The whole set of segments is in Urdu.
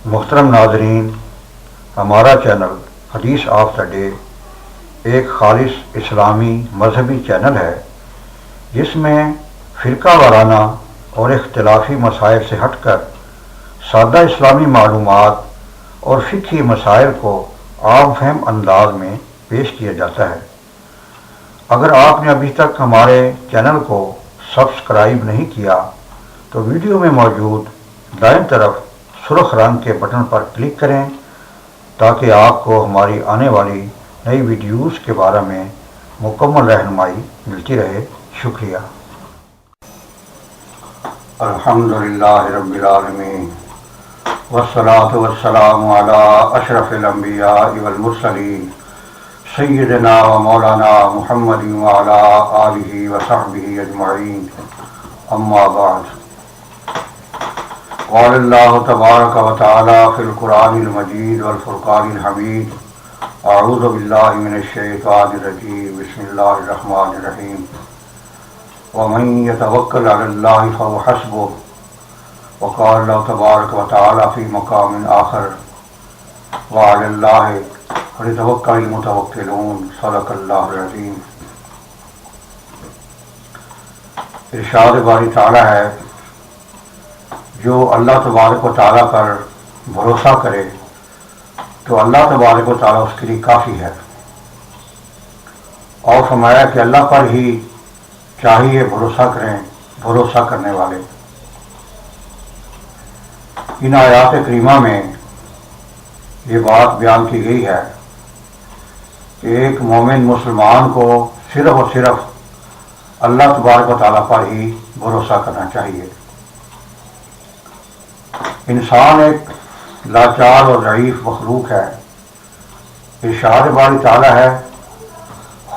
محترم ناظرین، ہمارا چینل حدیث آف دا ڈے ایک خالص اسلامی مذہبی چینل ہے جس میں فرقہ وارانہ اور اختلافی مسائل سے ہٹ کر سادہ اسلامی معلومات اور فقہی مسائل کو عام فہم انداز میں پیش کیا جاتا ہے۔ اگر آپ نے ابھی تک ہمارے چینل کو سبسکرائب نہیں کیا تو ویڈیو میں موجود دائیں طرف سرخ رنگ کے بٹن پر کلک کریں تاکہ آپ کو ہماری آنے والی نئی ویڈیوز کے بارے میں مکمل رہنمائی ملتی رہے۔ شکریہ۔ الحمدللہ رب العالمین والصلاة والسلام علی اشرف الانبیاء والمرسلین سیدنا و مولانا محمد وعلی آلہ وصحبہ اجمعین، اما بعد۔ قال اللہ تبارک و تعالی فی القرآن المجید والفرقان الحمید، اعوذ باللہ من الشیطان الرجیم، بسم اللہ الرحمن الرحیم۔ ومن يتوکل علی اللہ فهو حسبہ، وقال اللہ تبارک و تعالی فی مقام آخر، وعلی اللہ فلیتوکل المتوکلون، صدق اللہ العظیم۔ ارشاد باری تعالی ہے، جو اللہ تبارک و تعالیٰ پر بھروسہ کرے تو اللہ تبارک و تعالیٰ اس کے لیے کافی ہے، اور فرمایا کہ اللہ پر ہی چاہیے بھروسہ کریں بھروسہ کرنے والے۔ ان آیات کریمہ میں یہ بات بیان کی گئی ہے کہ ایک مومن مسلمان کو صرف اور صرف اللہ تبارک و تعالیٰ پر ہی بھروسہ کرنا چاہیے۔ انسان ایک لاچار اور ضعیف مخلوق ہے۔ ارشاد باری تعالیٰ ہے،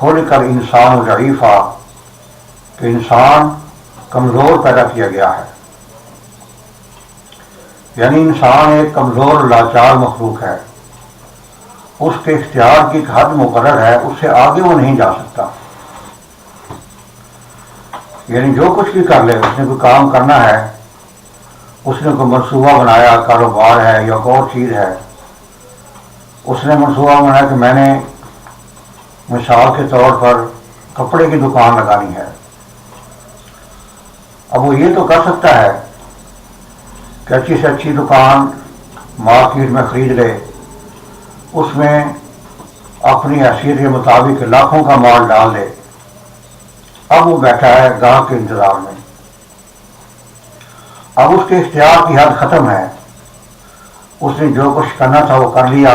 خلق الانسان ضعیفا، کہ انسان کمزور پیدا کیا گیا ہے، یعنی انسان ایک کمزور لاچار مخلوق ہے۔ اس کے اختیار کی ایک حد مقرر ہے، اس سے آگے وہ نہیں جا سکتا۔ یعنی جو کچھ بھی کر لے، اس نے کوئی کام کرنا ہے، اس نے کوئی منصوبہ بنایا، کاروبار ہے یا کوئی اور چیز ہے، اس نے منصوبہ بنایا کہ میں نے مثال کے طور پر کپڑے کی دکان لگانی ہے۔ اب وہ یہ تو کر سکتا ہے کہ اچھی سے اچھی دکان مارکیٹ میں خرید لے، اس میں اپنی حیثیت کے مطابق لاکھوں کا مال ڈال دے۔ اب وہ بیٹھا ہے گاہک کے انتظار میں۔ اب اس کے اختیار کی حد ختم ہے، اس نے جو کچھ کرنا تھا وہ کر لیا۔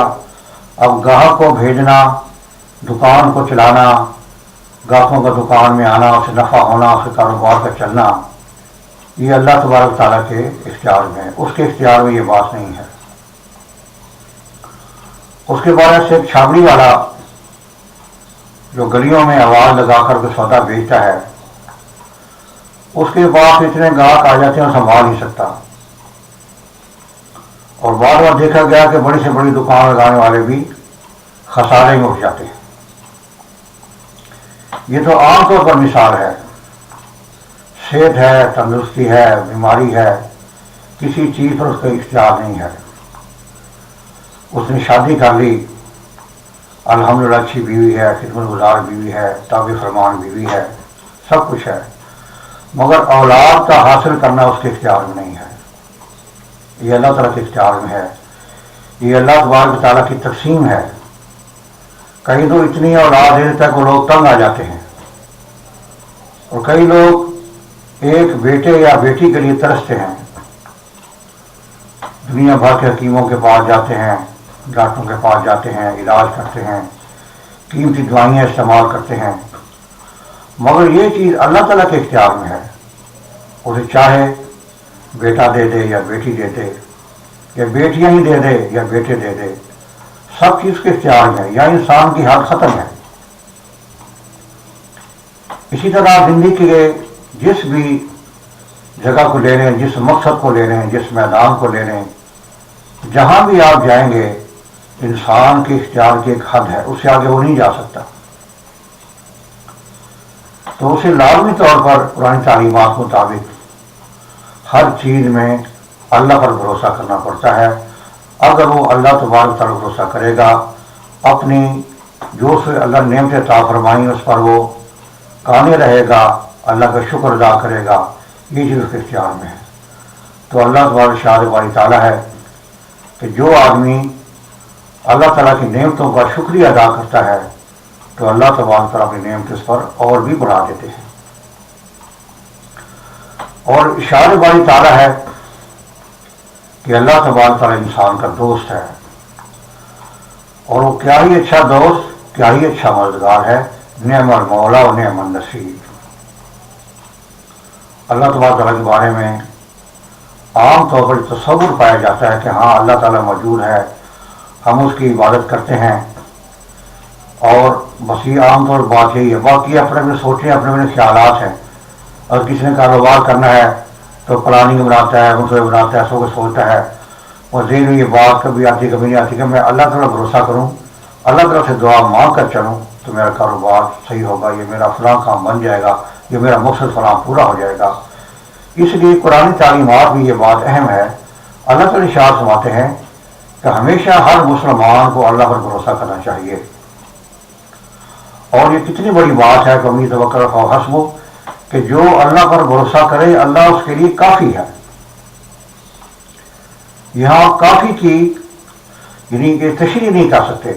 اب گاہک کو بھیجنا، دکان کو چلانا، گاہکوں کا دکان میں آنا، اسے نفع ہونا، اسے کاروبار کا چلنا، یہ اللہ تبارک تعالیٰ کے اختیار میں ہے۔ اس کے اختیار میں یہ بات نہیں ہے۔ اس کے بعد سے ایک چھابڑی والا جو گلیوں میں آواز لگا کر کے سودا بیچتا ہے، اس کے بعد اتنے گاہک آ جاتے ہیں وہ سنبھال نہیں سکتا، اور بار بار دیکھا گیا کہ بڑی سے بڑی دکان لگانے والے بھی خسارے میں اٹھ جاتے ہیں۔ یہ تو عام طور پر مثال ہے۔ صحت ہے، تندرستی ہے، بیماری ہے، کسی چیز پر اس کا اختیار نہیں ہے۔ اس نے شادی کر لی، الحمدللہ اچھی بیوی ہے، خدمت گزار بیوی ہے، تابع فرمان بیوی ہے، سب کچھ ہے، مگر اولاد کا حاصل کرنا اس کے اختیار میں نہیں ہے۔ یہ اللہ تعالیٰ کے اختیار میں ہے، یہ اللہ تبارک تعالیٰ کی تقسیم ہے۔ کئی تو اتنی اولاد دیر تک وہ لوگ تنگ آ جاتے ہیں، اور کئی لوگ ایک بیٹے یا بیٹی کے لیے ترستے ہیں، دنیا بھر کے حکیموں کے پاس جاتے ہیں، ڈاکٹروں کے پاس جاتے ہیں، علاج کرتے ہیں، قیمتی دوائیاں استعمال کرتے ہیں، مگر یہ چیز اللہ تعالیٰ کے اختیار میں ہے۔ اسے چاہے بیٹا دے دے یا بیٹی دے دے، یا بیٹیاں ہی دے دے یا بیٹے دے دے، سب چیز کے اختیار میں ہے، یا انسان کی حد ختم ہے۔ اسی طرح زندگی کے جس بھی جگہ کو لے لیں، جس مقصد کو لے لیں، جس میدان کو لے لیں، جہاں بھی آپ جائیں گے، انسان کے اختیار کی ایک حد ہے، اس سے آگے وہ نہیں جا سکتا۔ تو اسے لازمی طور پر پرانی تعلیمات کے مطابق ہر چیز میں اللہ پر بھروسہ کرنا پڑتا ہے، اگر وہ اللہ تبارک تعالیٰ بھروسہ کرے گا، اپنی جو سے اللہ نے نعمتیں عطا فرمائیں اس پر وہ قانع رہے گا، اللہ کا شکر ادا کرے گا، یہ چیز اس کے اختیار میں ہے۔ تو اللہ تبارک شاہ باری تعالیٰ ہے کہ جو آدمی اللہ تعالیٰ کی نعمتوں کا شکریہ ادا کرتا ہے تو اللہ تبارک تعالیٰ اپنی نعمت اس پر اور بھی بڑھا دیتے ہیں۔ اور اشارہ باری تعالیٰ ہے کہ اللہ تبارک تعالیٰ انسان کا دوست ہے، اور وہ کیا ہی اچھا دوست، کیا ہی اچھا مددگار ہے، نعم المولا و نعم النصیر۔ اللہ تبارک تعالیٰ کے بارے میں عام طور پر تصور پایا جاتا ہے کہ ہاں اللہ تعالیٰ موجود ہے، ہم اس کی عبادت کرتے ہیں، اور بس یہ عام طور پر بات یہی ہے۔ باقی اپنے اپنے سوچیں، اپنے اپنے خیالات ہیں، اور کسی نے کاروبار کرنا ہے تو پلاننگ بناتا ہے، منصوبے بناتا ہے، سب کچھ سوچتا ہے، اور ذہن میں یہ بات کبھی آتی کبھی نہیں آتی کہ میں اللہ تعالیٰ بھروسہ کروں، اللہ تعالیٰ سے دعا مانگ کر چلوں تو میرا کاروبار صحیح ہوگا، یہ میرا فلاں کام بن جائے گا، یہ میرا مقصد فلاں پورا ہو جائے گا۔ اس لیے قرآن تعلیمات میں یہ بات اہم ہے۔ اللہ تعالیٰ ارشاد فرماتے ہیں کہ ہمیشہ ہر مسلمان کو اللہ پر بھروسہ کرنا چاہیے، اور یہ کتنی بڑی بات ہے کہ امید توکل و حسب، کہ جو اللہ پر بھروسہ کرے اللہ اس کے لیے کافی ہے۔ یہاں کافی کی یعنی کہ تشریح نہیں کر سکتے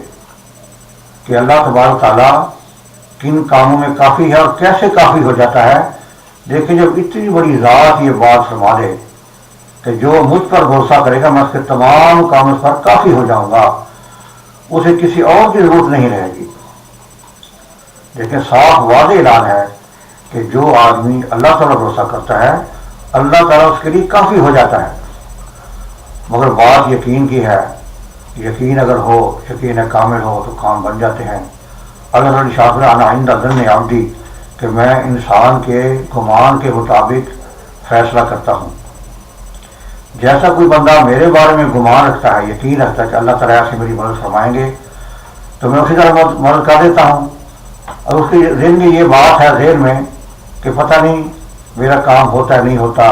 کہ اللہ تبارک تعالیٰ کن کاموں میں کافی ہے اور کیسے کافی ہو جاتا ہے، لیکن جب اتنی بڑی ذات یہ بات فرما دے کہ جو مجھ پر بھروسہ کرے گا میں اس کے تمام کاموں پر کافی ہو جاؤں گا، اسے کسی اور کی ضرورت نہیں رہے گی۔ لیکن صاف واضح اعلان ہے کہ جو آدمی اللہ تعالیٰ بھروسہ کرتا ہے اللہ تعالیٰ اس کے لیے کافی ہو جاتا ہے۔ مگر بات یقین کی ہے، یقین اگر ہو، یقین کامل ہو تو کام بن جاتے ہیں۔ اللہ تعالیٰ شاکر انا عند ظن عبدی، کہ میں انسان کے گمان کے مطابق فیصلہ کرتا ہوں۔ جیسا کوئی بندہ میرے بارے میں گمان رکھتا ہے، یقین رکھتا ہے کہ اللہ تعالیٰ سے میری مدد فرمائیں گے تو میں اسی طرح مدد کر دیتا ہوں، اور اس کے ذہن میں یہ بات ہے ذہن میں کہ پتہ نہیں میرا کام ہوتا ہے نہیں ہوتا،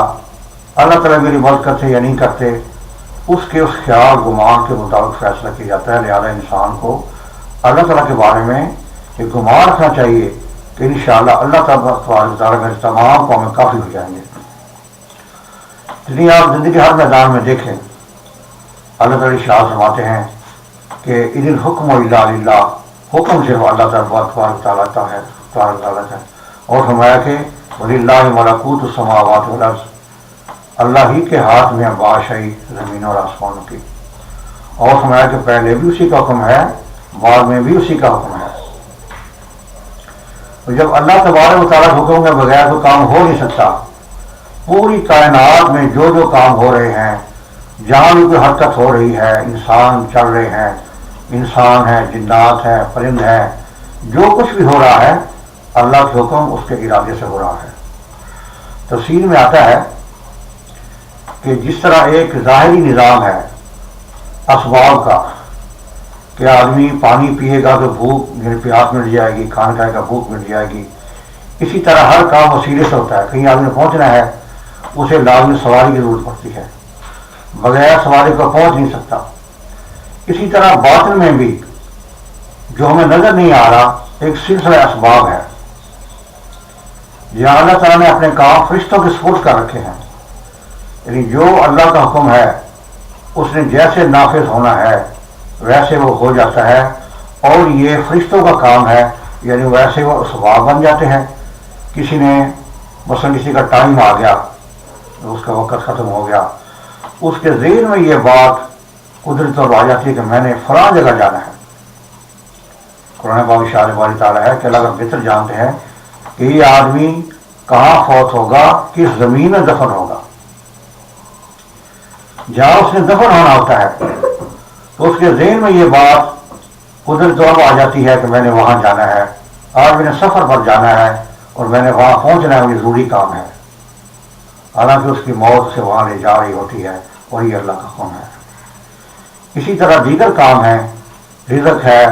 اللہ تعالیٰ میری مدد کرتے یا نہیں کرتے، اس کے اس خیال گمان کے مطابق فیصلہ کیا جاتا ہے۔ لہذا انسان کو اللہ تعالیٰ کے بارے میں ایک گمان رکھنا چاہیے کہ انشاءاللہ اللہ تعالیٰ میرے تمام کام میں کافی ہو جائیں گے۔ جتنی آپ زندگی ہر میدان میں دیکھیں اللہ تعالیٰ ارشاد فرماتے ہیں کہ ان الحکم الا للہ، حکم صرف اللہ تعالیٰ ہے، اور فرمایا کہ وَلِلَّهِ مَلَكُوتُ السَّمَاوَاتِ وَالْأَرْضِ، اللہ ہی کے ہاتھ میں بادشاہی زمین اور آسمانوں کی، اور فرمایا کہ پہلے بھی اسی کا حکم ہے، بعد میں بھی اسی کا حکم ہے۔ اور جب اللہ تبارک و تعالیٰ حکم کے بغیر کوئی کام ہو نہیں سکتا، پوری کائنات میں جو جو کام ہو رہے ہیں، جہاں بھی کوئی حرکت ہو رہی ہے، انسان چل رہے ہیں، انسان ہے، جنات ہے، پرند ہے، جو کچھ بھی ہو رہا ہے اللہ کے حکم اس کے ارادے سے ہو رہا ہے۔ تفسیر میں آتا ہے کہ جس طرح ایک ظاہری نظام ہے اسباب کا کہ آدمی پانی پیے گا تو بھوک پیاس مٹ جائے گی، کھانا کھائے گا بھوک مٹ جائے گی، اسی طرح ہر کام وسیلے سے ہوتا ہے۔ کہیں آدمی پہنچنا ہے اسے لازمی سواری کی ضرورت پڑتی ہے، بغیر سواری کو پہنچ نہیں سکتا۔ اسی طرح باطن میں بھی جو ہمیں نظر نہیں آ رہا ایک سلسلہ اسباب ہے، جہاں اللہ تعالیٰ نے اپنے کام فرشتوں کے سپرد کر رکھے ہیں، یعنی جو اللہ کا حکم ہے اس نے جیسے نافذ ہونا ہے ویسے وہ ہو جاتا ہے، اور یہ فرشتوں کا کام ہے، یعنی ویسے وہ اسباب بن جاتے ہیں۔ کسی نے مثلا کسی کا ٹائم آ گیا، اس کا وقت ختم ہو گیا، اس کے ذہن میں یہ بات قدرت طور آ جاتی ہے کہ میں نے فلاں جگہ جانا ہے۔ قرآن پاک ارشاد باری تعالیٰ ہے کہ اللہ کا بہتر جانتے ہیں کہ یہ آدمی کہاں فوت ہوگا، کس زمین میں دفن ہوگا۔ جہاں اس نے دفن ہونا ہوتا ہے تو اس کے ذہن میں یہ بات قدرت طور آ جاتی ہے کہ میں نے وہاں جانا ہے، آج میں نے سفر پر جانا ہے اور میں نے وہاں پہنچنا ہے، مجھے ضروری کام ہے، حالانکہ اس کی موت سے وہاں لے جا رہی ہوتی ہے، اور یہ اللہ کا حکم ہے۔ اسی طرح دیگر کام ہیں، رزق ہے،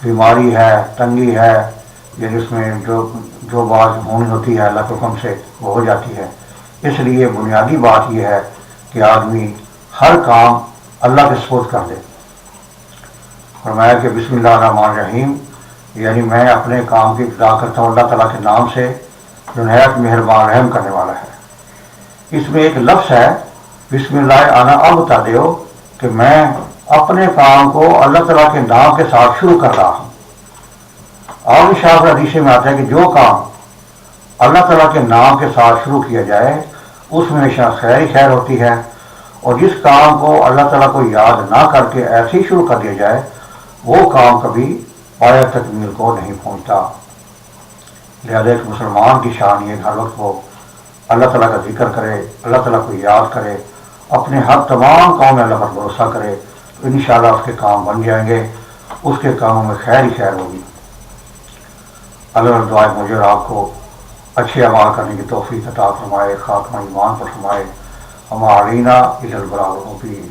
بیماری ہے، تنگی ہے، یعنی اس میں جو بات ہونی ہوتی ہے اللہ کے حکم سے وہ ہو جاتی ہے۔ اس لیے بنیادی بات یہ ہے کہ آدمی ہر کام اللہ کے سپرد کر دے۔ فرمایا کہ بسم اللہ الرحمن الرحیم، یعنی میں اپنے کام کی ابتدا کرتا ہوں اللہ تعالیٰ کے نام سے جو نہایت مہربان رحم کرنے والا ہے۔ اس میں ایک لفظ ہے بسم اللہ آنا، اب بتا دیو کہ میں اپنے کام کو اللہ تعالیٰ کے نام کے ساتھ شروع کر رہا ہوں۔ اور شاہ حدیث میں آتا ہے کہ جو کام اللہ تعالیٰ کے نام کے ساتھ شروع کیا جائے اس میں ہمیشہ خیر ہی خیر ہوتی ہے، اور جس کام کو اللہ تعالیٰ کو یاد نہ کر کے ایسے ہی شروع کر دیا جائے وہ کام کبھی پایہ تکمیل کو نہیں پہنچتا۔ لہذا ایک مسلمان کی شان یہ ہر وقت وہ اللہ تعالیٰ کا ذکر کرے، اللہ تعالیٰ کو یاد کرے، اپنے ہر تمام کاموں میں اللہ پر بھروسہ کرے، تو انشاءاللہ اس کے کام بن جائیں گے، اس کے کاموں میں خیر ہی خیر ہوگی۔ اللہ دعائے مجھے اور آپ کو اچھے اعمال کرنے کی توفیق عطا فرمائے، خاتمہ ایمان پر فرمائے۔ ہمارا علینا الا البلاغ المبین۔